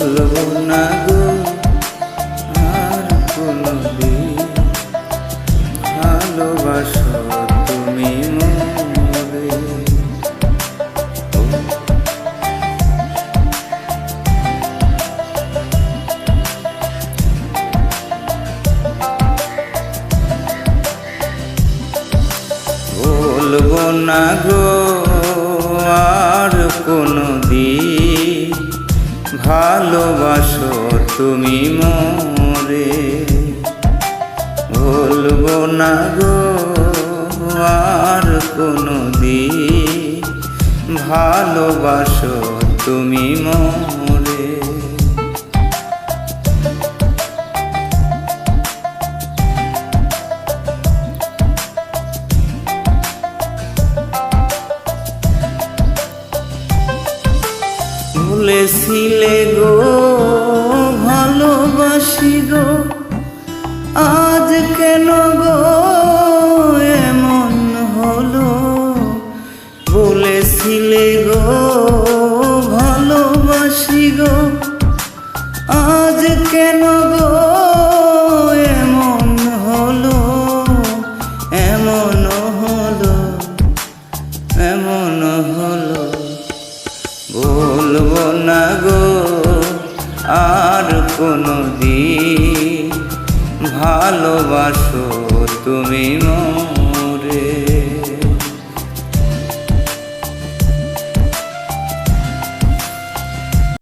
বলবো না গো আর কোনোদিন ভালোবাসো তুমি মোরে। বলবো না গো আর কোনোদিন ভালোবাসো তুমি মোরে। বলবো না গো আর কোনোদিন ভালোবাসো তুমি মোরে। বলেছিলে গো ভালোবাসি গো, আজ কেন গো এমন হলো। বলেছিলে গো ভালোবাসি গো, আজ কেন গো এমন হলো। এমন হলো, এমন হলো। বলবো না গো আর কোনোদিন ভালোবাসো তুমি মোরে।